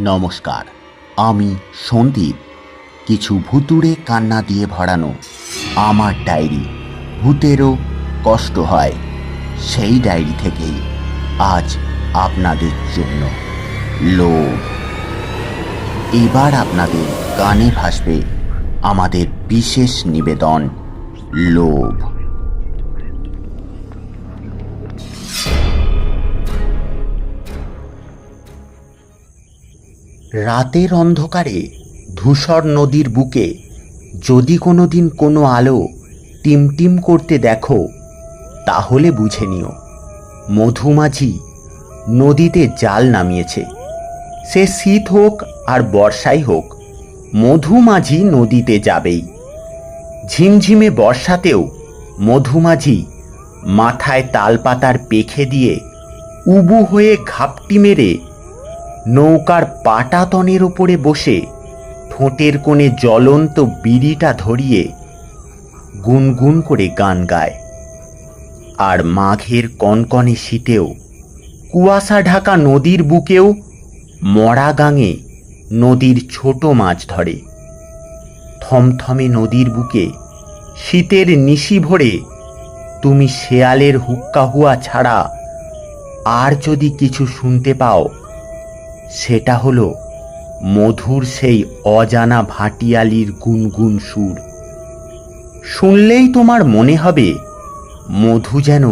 নমস্কার, আমি সন্দীপ। কিছু ভুতুড়ে কান্না দিয়ে ভরানো আমার ডায়েরি ভূতেরও কষ্ট হয়, সেই ডায়েরি থেকেই আজ আপনাদের জন্য লোভ। এবার আপনাদের কানে ভাসবে আমাদের বিশেষ নিবেদন, লোভ। রাতের অন্ধকারে ধূসর নদীর বুকে যদি কোনোদিন কোনো আলো টিমটিম করতে দেখো, তাহলে বুঝে নিও মধুমাঝি নদীতে জাল নামিয়েছে। সে শীত হোক আর বর্ষাই হোক, মধুমাঝি নদীতে যাবেই। ঝিমঝিমে বর্ষাতেও মধুমাঝি মাথায় তালপাতার পেখে দিয়ে উবু হয়ে ঘাপটি মেরে নৌকার পাটাতনের ওপরে বসে ঠোঁটের কোণে জ্বলন্ত বিড়িটা ধরিয়ে গুনগুন করে গান গায়। আর মাঘের কনকনে শীতেও কুয়াশা ঢাকা নদীর বুকেও মরা গাঙে নদীর ছোট মাছ ধরে। থমথমে নদীর বুকে শীতের নিশি ভরে তুমি শেয়ালের হুক্কা হুয়া ছাড়া আর যদি কিছু শুনতে পাও, সেটা হলো মধুর সেই অজানা ভাটিয়ালির গুনগুন সুর। শুনলেই তোমার মনে হবে মধু যেন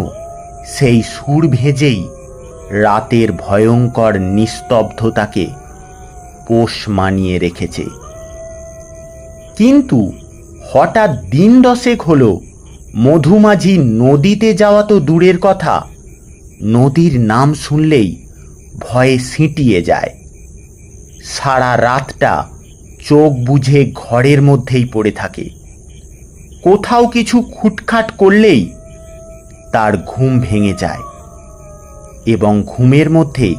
সেই সুর ভেজেই রাতের ভয়ঙ্কর নিস্তব্ধতাকে পোষ মানিয়ে রেখেছে। কিন্তু হঠাৎ দিন দশেক হলো মধুমাঝি নদীতে যাওয়া তো দূরের কথা, নদীর নাম শুনলেই ভয়ে সিঁটিয়ে যায়। সারা রাতটা চোখ বুজে ঘরের মধ্যেই পড়ে থাকে। কোথাও কিছু খুটখাট করলেই তার ঘুম ভেঙে যায় এবং ঘুমের মধ্যে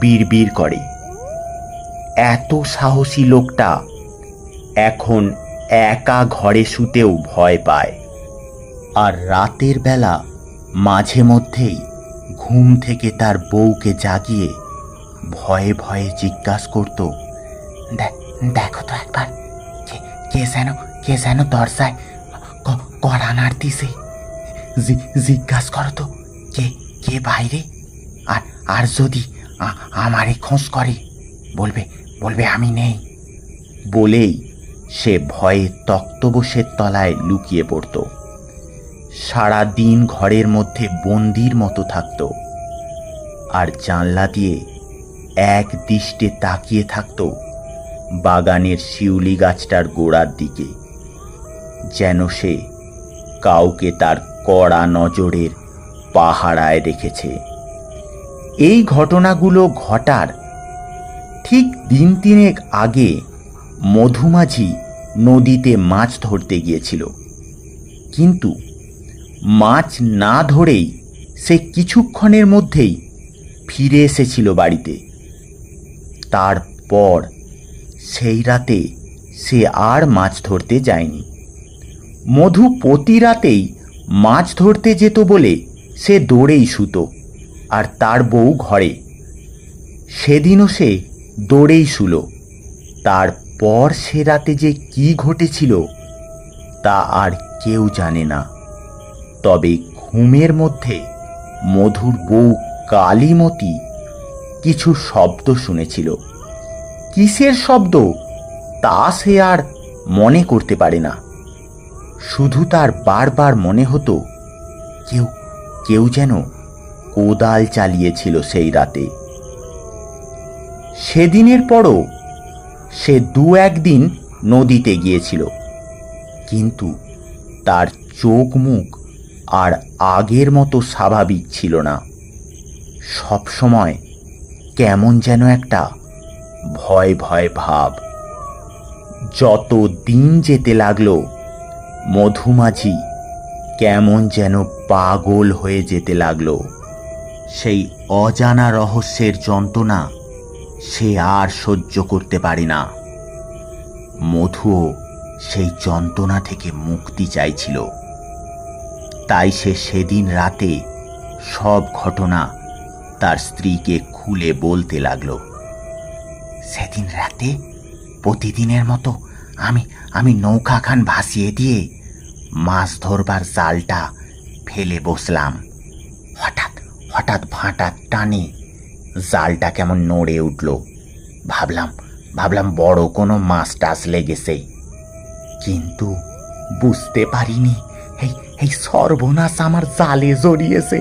বিড়বিড় করে। এত সাহসী লোকটা এখন একা ঘরে শুতেও ভয় পায়। আর রাতের বেলা মাঝে মধ্যেই ঘুম থেকে তার বউকে জাগিয়ে ভয়ে ভয়ে জিজ্ঞাসা করত, দেখো তো একবার, কে যেন দরজায় কড়া নাড়তিছে। জিজ্ঞাসা করো তো কে বাইরে। আর যদি আমারে খোঁজ করে, বলবে আমি নেই। বলেই সে ভয়ে তক্তপোষের তলায় লুকিয়ে পড়ত। সারা দিন ঘরের মধ্যে বন্দির মতো থাকত আর জানলা দিয়ে এক দৃষ্টে তাকিয়ে থাকত বাগানের শিউলি গাছটার গোড়ার দিকে, যেন সে কাউকে তার কড়া নজরের পাহারায় রেখেছে। এই ঘটনাগুলো ঘটার ঠিক দিন তিনেক আগে মধুমাঝি নদীতে মাছ ধরতে গিয়েছিল, কিন্তু মাছ না ধরেই সে কিছুক্ষণের মধ্যেই ফিরে এসেছিল বাড়িতে। তারপর সেই রাতে সে আর মাছ ধরতে যায়নি। মধু প্রতি রাতেই মাছ ধরতে যেত বলে সে দৌড়েই শুতো, আর তার বউ ঘরে। সেদিনও সে দৌড়েই শুলো। তারপর সে রাতে যে কি ঘটেছিল তা আর কেউ জানে না। তবে ঘুমের মধ্যে মধুর বউ কালীমতি কিছু শব্দ শুনেছিল। কিসের শব্দ তা সে আর মনে করতে পারে না। শুধু তার বারবার মনে হতো কেউ যেন কোদাল চালিয়েছিল সেই রাতে। সেদিনের পরও সে দু একদিন নদীতে গিয়েছিল, কিন্তু তার চোখ মুখ আর আগের মতো স্বাভাবিক ছিল না। সবসময় কেমন যেন একটা ভয় ভয় ভাব। যত দিন যেতে লাগলো মধুমাঝি কেমন যেন পাগল হয়ে যেতে লাগলো। সেই অজানা রহস্যের যন্ত্রণা সে আর সহ্য করতে পারে না। মধুও সেই যন্ত্রণা থেকে মুক্তি চাইছিল। তাই সে সেদিন রাতে সব ঘটনা তার স্ত্রীকে খুলে বলতে লাগলো। সেদিন রাতে প্রতিদিনের মতো আমি আমি নৌকাখান ভাসিয়ে দিয়ে মাছ ধরবার জালটা ফেলে বসলাম। হঠাৎ হঠাৎ ভাঁটার টানে জালটা কেমন নড়ে উঠল। ভাবলাম ভাবলাম বড় কোনো মাছ টাছ লেগেছে, কিন্তু বুঝতে পারিনি এই এই সর্বনাশ আমার জালে জড়িয়েছে।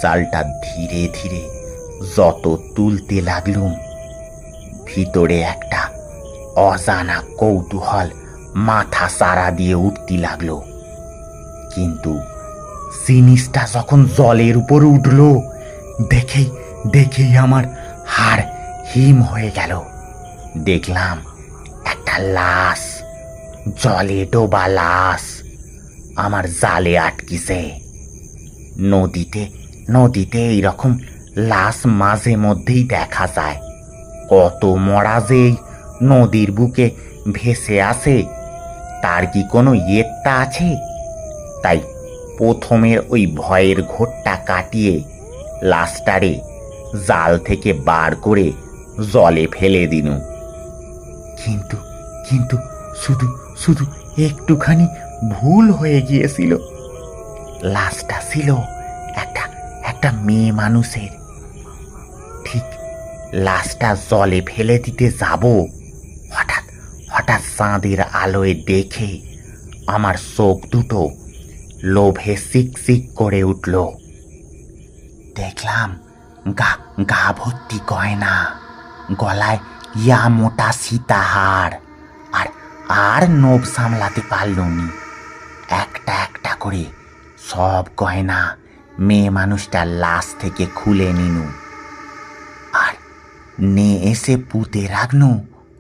জালটা ধীরে ধীরে যত তুলতে লাগলুম, ভিতরে একটা অজানা কৌতূহল মাথা সারা দিয়ে উঠতে লাগলো। কিন্তু জিনিসটা যখন জলের উপর উঠল, দেখেই দেখেই আমার হাড় হিম হয়ে গেল। দেখলাম একটা লাশ, জলে ডোবা লাশ আমার জালে আটকিছে। নদীতে নদীতে এইরকম লাশ মাঝে মধ্যেই দেখা যায়। কত মরা যেই নদীর বুকে ভেসে আসে, তার কি কোনো ইয়েটা আছে? তাই প্রথমের ওই ভয়ের ঘোরটা কাটিয়ে লাশটারে জাল থেকে বার করে জলে ফেলে দিনু। কিন্তু কিন্তু শুধু শুধু একটুখানি ভুল হয়ে গিয়েছিল। লাশটা ছিল একটা একটা মেয়ে মানুষের। ঠিক লাশটা জলে ফেলে দিতে যাব, হঠাৎ হঠাৎ চাঁদের আলোয় দেখে আমার চোখ দুটো লোভে সিকসিক করে উঠল। দেখলাম গা গা ভর্তি গয়না, গলায় ইয়া মোটা সীতাহার, আর আর নোভ সামলাতে পারলনি। একটা একটা করে সব গয়না মেয়ে মানুষটার লাশ থেকে খুলে নিনু, আর নে এসে পুঁতে রাখনু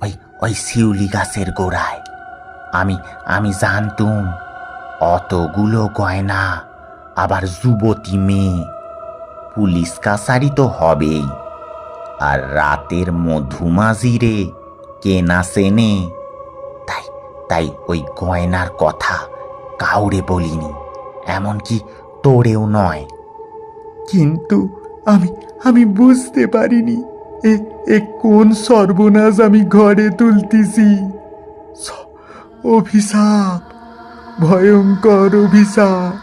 ওই ওই শিউলি গাছের গোড়ায়। আমি আমি জানতুম অতগুলো গয়না আবার যুবতী মেয়ে, পুলিশ কাছারি তো হবেই, আর রাতের মধুমাঝিরে কে না চেনে। তাই তাই ওই গয়নার কথা কাউরে বলিনি, এমনকি তোরেও নয়। কিন্তু আমি আমি বুঝতে পারিনি এ এ কোন সর্বনাশ আমি ঘরে তুলতেছি। অভিশাপ, ভয়ঙ্কর অভিশাপ।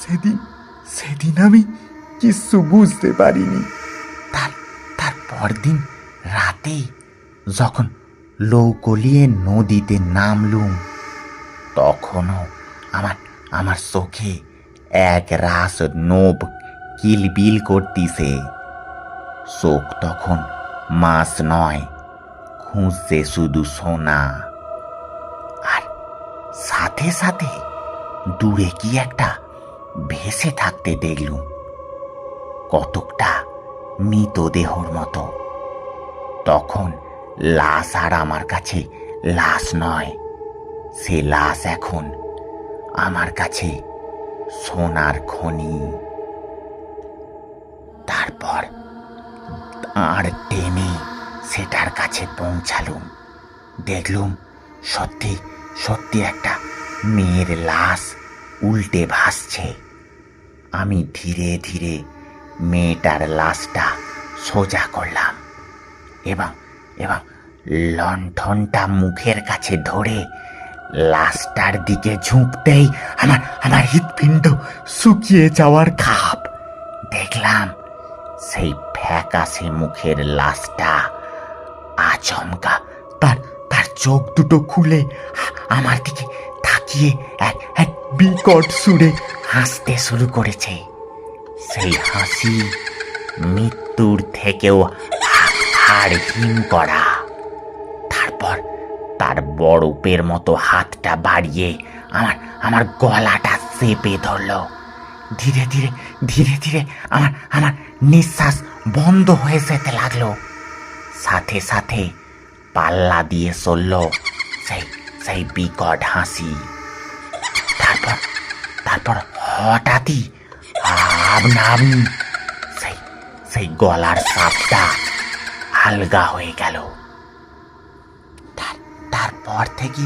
সেদিন সেদিন আমি কিচ্ছু বুঝতে পারিনি। তার পরদিন রাতে যখন লৌকলিয়ে নদীতে নামলুম, তখনও আমার আমার চোখে এক রাস নোভ কিলবিল করতিছে। চোখ তখন মাছ নয়, খুঁজছে শুধু সোনা। আর সাথে সাথে দূরে কি একটা ভেসে থাকতে দেখলুম, কতকটা মৃতদেহর মতো। তখন লাশ আর আমার কাছে লাশ নয়, সে লাশ এখন আমার কাছে সোনার খনি। তারপর আর টেনে সেটার কাছে পৌঁছালুম। দেখলুম সত্যি সত্যি একটা মেয়ের লাশ উল্টে ভাসছে। আমি ধীরে ধীরে মেয়েটার লাশটা সোজা করলাম এবং এবং লণ্ঠনটা মুখের কাছে ধরে লাশটার দিকে ঝুঁকতেই আমার আমার হৃৎপিণ্ড শুকিয়ে যাওয়ার খাপ। দেখলাম সেই ফ্যাকাশে মুখের লাশটা আচমকা তার তার চোখ দুটো খুলে আমার দিকে তাকিয়ে এক এক বিকট সুরে হাসতে শুরু করেছে। সেই হাসি মৃত্যুর থেকেও হাড় হিম করা। তারপর তার বরফের মতো হাতটা বাড়িয়ে আমার আমার গলাটা চেপে ধরল। ধীরে ধীরে ধীরে ধীরে আমার আমার নিঃশ্বাস বন্ধ হয়ে যেতে লাগলো। সাথে সাথে পাল্লা দিয়ে চলল সেই সেই বিকট হাসি। তারপর তারপর হঠাৎই আপনা আপনি সেই সেই গলার সাপটা আলগা হয়ে গেল। তারপর থেকে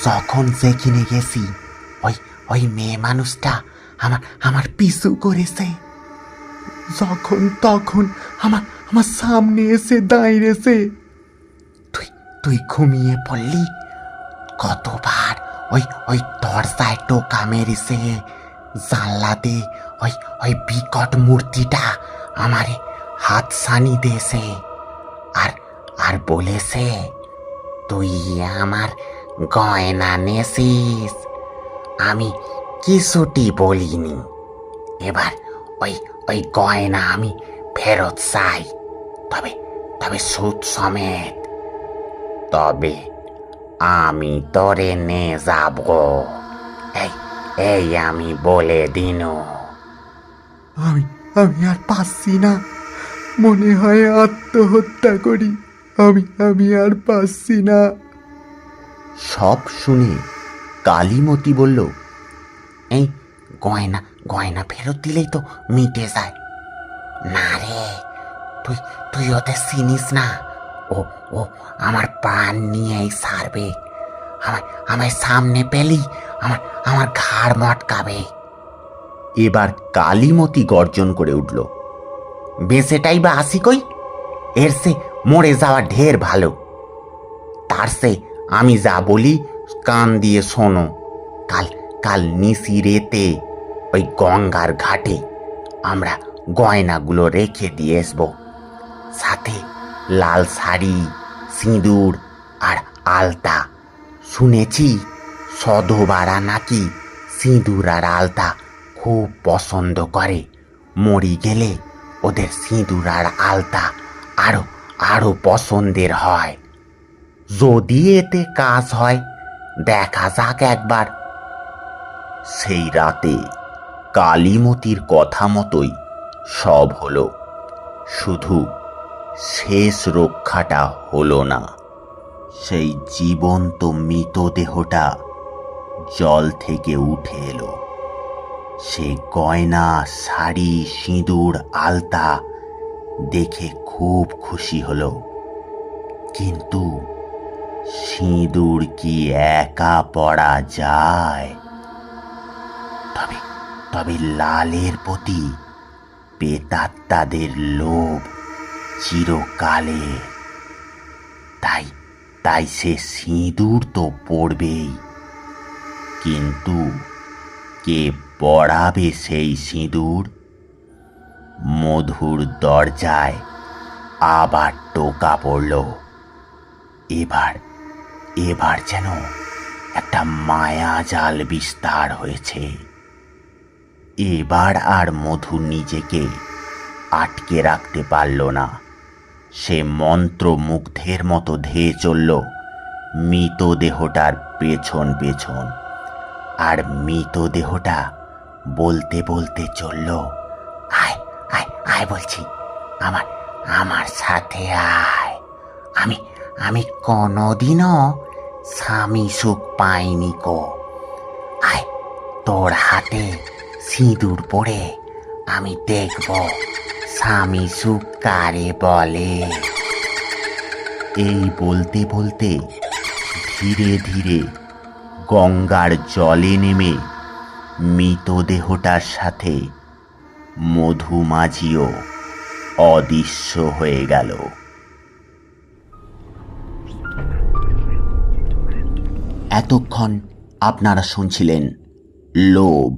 যখন যেখানে গেছি, ওই ওই মেয়ে মানুষটা আমার আমার পিছু করেছে। যখন তখন আমার আমার সামনে এসে দাঁড়িয়েছে। তুই তুই ঘুমিয়ে পড়লি? কতবার ওই ওই দরজায় টোকা মেরেছে, জানলাতে ওই ওই বিকট মূর্তিটা আমারে হাত সানি দিয়েছে, আর আর বলেছে তুই আমার গয়না নেছিস। আমি কিছুটি বলিনি। এবার ওই ওই গয়না আমি ফেরত চাই, তবে তবে সুদ সমেত। তবে আমি তোরে নে যাব, এই এই আমি বলে দিনু। আমি আমি আর পাচ্ছি না, মনে হয় আত্মহত্যা করি। আমি আর পাচ্ছি না। সব শুনে কালীমতি বলল, এই গয়না গয়না ফেরত দিলেই তো মিটে যায়। না রে, তুই তুই ওদের চিনিস না। ও ও আমার প্রাণ নিয়েই ছাড়বে। আমায় সামনে পেলি আমার আমার ঘাড় মটকাবে। এবার কালীমতি গর্জন করে উঠল, বেঁচেটাই বা আসি কই, এর সে মরে যাওয়া ঢের ভালো। তার সে আমি যা বলি কান দিয়ে শোনো। কাল কাল নিশি রেতে ওই গঙ্গার ঘাটে আমরা গয়নাগুলো রেখে দিয়ে আসবো, সাথে লাল শাড়ি, সিঁদুর আর আলতা। শুনেছি সধবারা নাকি সিঁদুর আর আলতা খুব পছন্দ করে। মরি গেলে ওদের সিঁদুর আর আলতা আরো আরো পছন্দের হয়। যদি এতে কাজ হয় দেখা যাক একবার। সেই রাতে কালীমতির কথা মতোই সব হলো, শুধু শেষ রক্ষাটা হলো না। সেই জীবন্ত মৃতদেহটা জল থেকে উঠে এলো। সে গয়না, শাড়ি, সিঁদুর, আলতা দেখে খুব খুশি হলো, কিন্তু সিঁদুর কি একা পড়া যায়? তবে তবে লালের প্রতি প্রেতাত্মাদের লোভ চিরকালে। তাই তাই সে সিঁদুর তো পড়বেই, কিন্তু কে পড়াবে সেই সিঁদুর? মধুর দরজায় আবার টোকা পড়ল। এবার এবার যেন একটা মায়াজাল বিস্তার হয়েছে। এবার আর মধু নিজেকে আটকে রাখতে পারল না। সে মন্ত্রমুগ্ধের মতো ধেয়ে চলল মৃতদেহটার পেছন পেছন, আর মৃতদেহটা বলতে বলতে চলল, আয় আয় আয় বলছি, আমার আমার সাথে আয়। আমি আমি কোনোদিনও স্বামী সুখ পাইনি কো। আয়, তোর হাতে সিঁদুর পড়ে আমি দেখব স্বামী সুখ কারে বলে। এই বলতে বলতে ধীরে ধীরে গঙ্গার জলে নেমে মৃতদেহটার সাথে মধুমাঝিও অদৃশ্য হয়ে গেল। এতক্ষণ আপনারা শুনছিলেন লোভ,